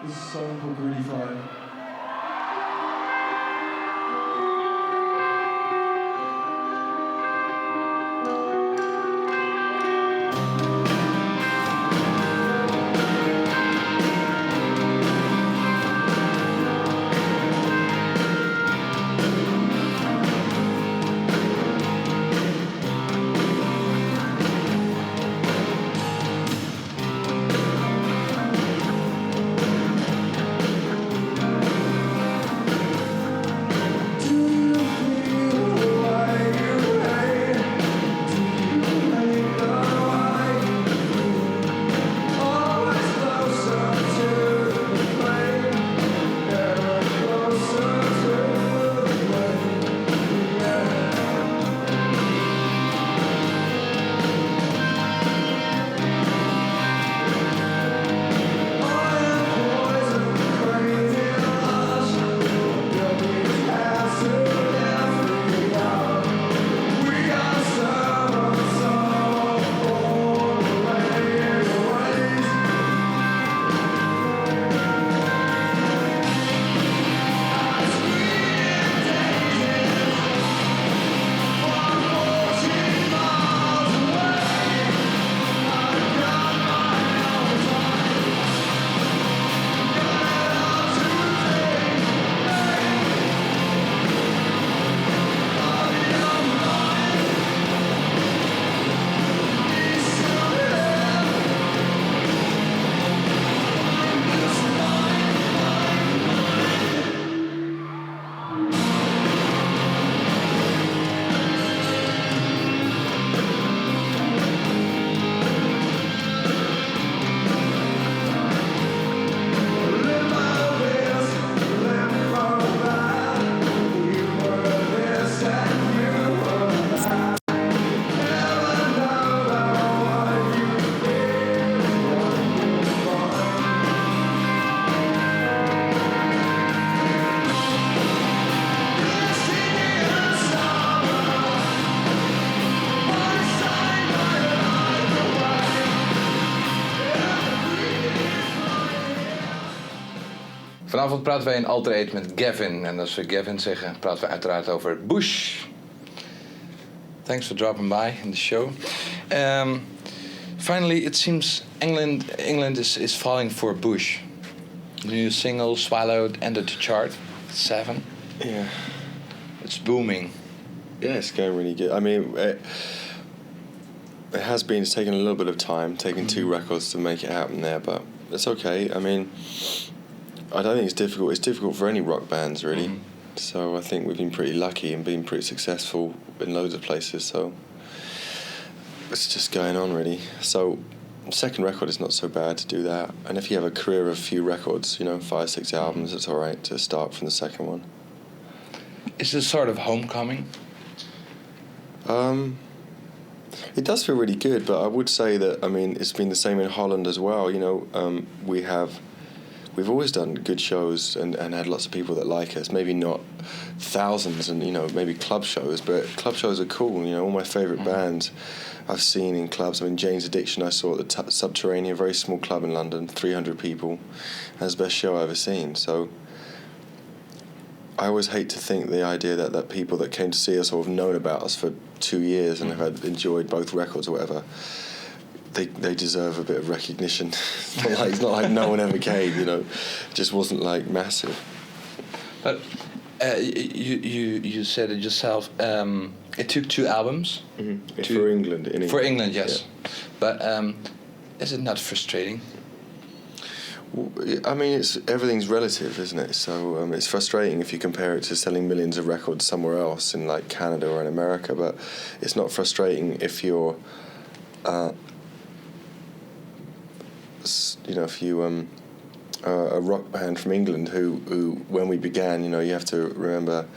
This is a song called Unify. Vanavond praten wij in Alter Age met Gavin. En als we Gavin zeggen, praten we uiteraard over Bush. Thanks for dropping by in the show. Finally, it seems England is falling for Bush. The new single, Swallowed, entered the chart. 7. Yeah. It's booming. Yeah, it's going really good. I mean, it has been. It's taken a little bit of time, taking 2 records to make it happen there, but it's okay. I mean, I don't think it's difficult. It's difficult for any rock bands, really. So I think we've been pretty lucky and been pretty successful in loads of places. So it's just going on, really. So second record is not so bad to do that. And if you have a career of a few records, 5, 6 albums, it's all right to start from the second one. Is this sort of homecoming? It does feel really good, but I would say that, I mean, it's been the same in Holland as well. We've always done good shows and had lots of people that like us. Maybe not thousands and, maybe club shows, but club shows are cool. All my favourite bands I've seen in clubs. I mean, Jane's Addiction I saw at the Subterranean, a very small club in London, 300 people. That's the best show I've ever seen. So I always hate to think the idea that people that came to see us or have known about us for 2 years and have enjoyed both records or whatever, they deserve a bit of recognition. It's not like no one ever came, It just wasn't like massive. But you said it yourself. It took 2 albums for England. In England. For England, yes. Yeah. But is it not frustrating? Well, I mean, everything's relative, isn't it? So it's frustrating if you compare it to selling millions of records somewhere else in like Canada or in America. But it's not frustrating if you're if you a rock band from England who when we began, you have to remember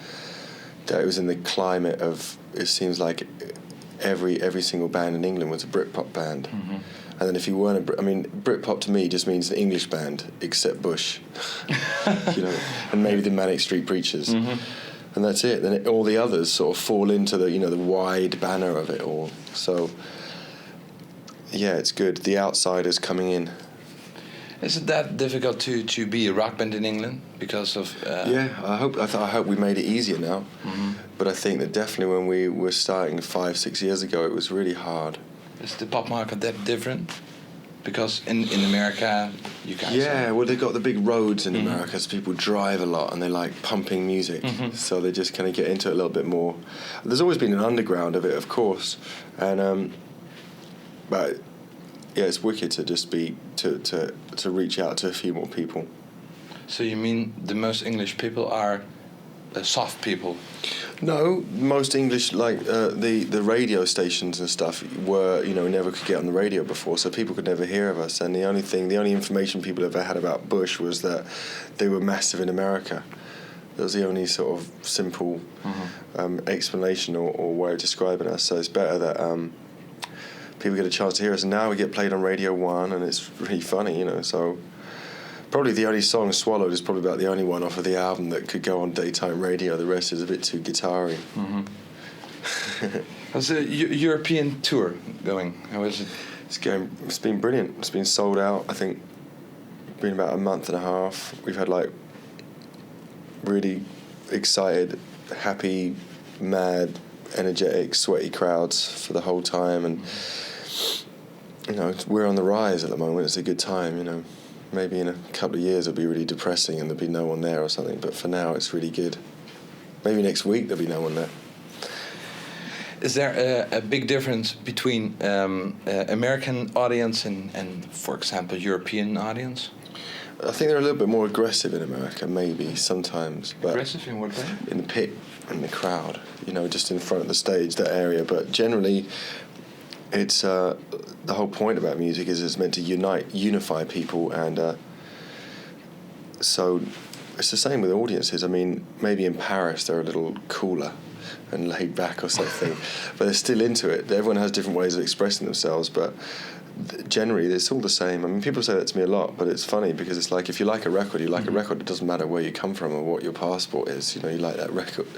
that it was in the climate of, it seems like every single band in England was a Britpop band. And then if you weren't Britpop to me just means an English band except Bush, and maybe the Manic Street Preachers, and that's it. Then all the others sort of fall into the the wide banner of it all. So yeah, it's good. The outsiders coming in. Is it that difficult to be a rock band in England because of? Yeah, I hope we made it easier now. Mm-hmm. But I think that definitely when we were starting 5-6 years ago, it was really hard. Is the pop market that different? Because in America, you guys. Yeah, well, they got the big roads in Mm-hmm. America, so people drive a lot and they like pumping music. Mm-hmm. So they just kind of get into it a little bit more. There's always been an underground of it, of course, and but yeah, it's wicked to just be to reach out to a few more people. So you mean the most English people are soft people? No, most English, like the radio stations and stuff, were, you know, never could get on the radio before, so people could never hear of us. And the only information people ever had about Bush was that they were massive in America. That was the only sort of simple explanation or way of describing us. So it's better that people get a chance to hear us. And now we get played on Radio 1, and it's really funny, you know. So probably the only song, Swallowed, is probably about the only one off of the album that could go on daytime radio. The rest is a bit too guitar-y. Mm-hmm. How's the European tour going? How is it? It's been brilliant. It's been sold out. I think it's been about a month and a half. We've had like really excited, happy, mad, energetic, sweaty crowds for the whole time, and you know, we're on the rise at the moment. It's a good time, you know. Maybe in a couple of years it'll be really depressing and there'll be no one there or something, but for now it's really good. Maybe next week there'll be no one there. Is there a big difference between American audience and, for example, European audience? I think they're a little bit more aggressive in America, maybe, sometimes. But Aggressive in what way? in the pit, in the crowd, you know, just in front of the stage, that area. But generally, it's the whole point about music is it's meant to unify people, and so it's the same with audiences. I mean, maybe in Paris they're a little cooler and laid back or something, but they're still into it. Everyone has different ways of expressing themselves, but generally it's all the same. I mean, people say that to me a lot, but it's funny because it's like if you like a record, you like a record. It doesn't matter where you come from or what your passport is. You know, you like that record.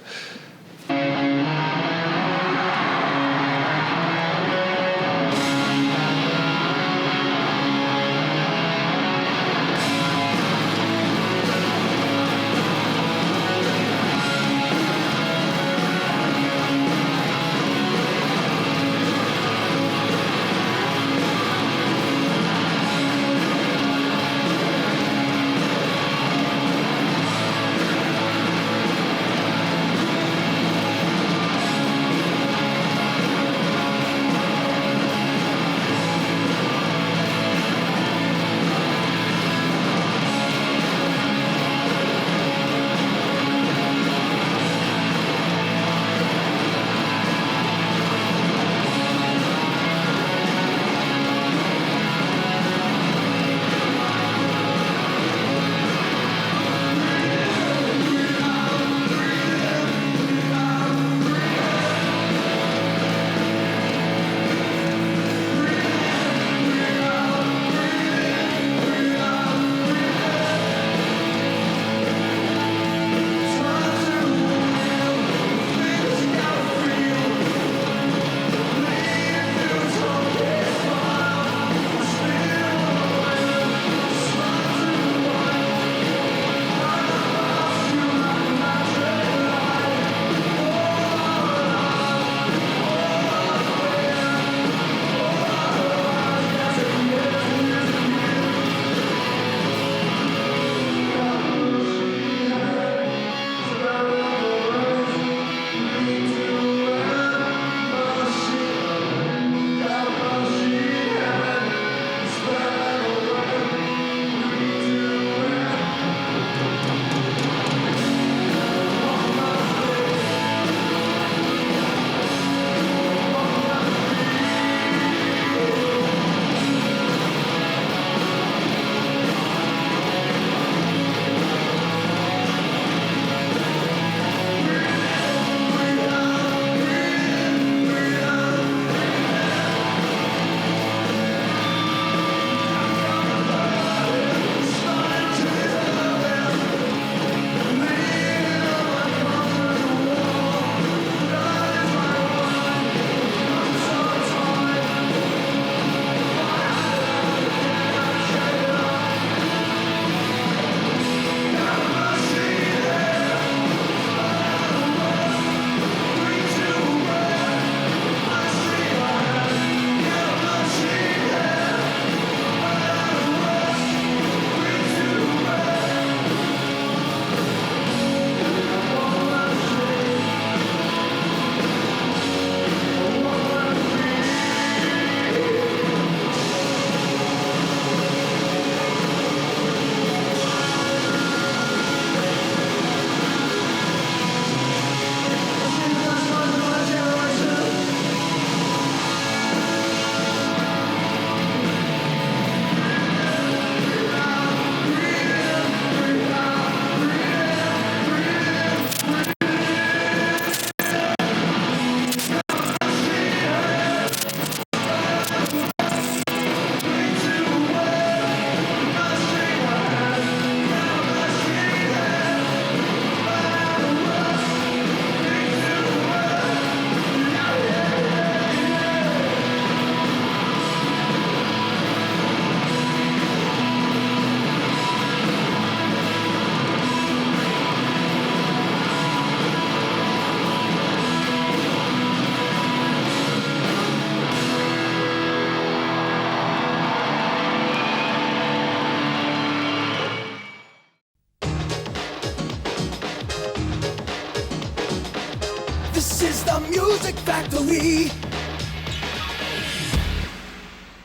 the music factory.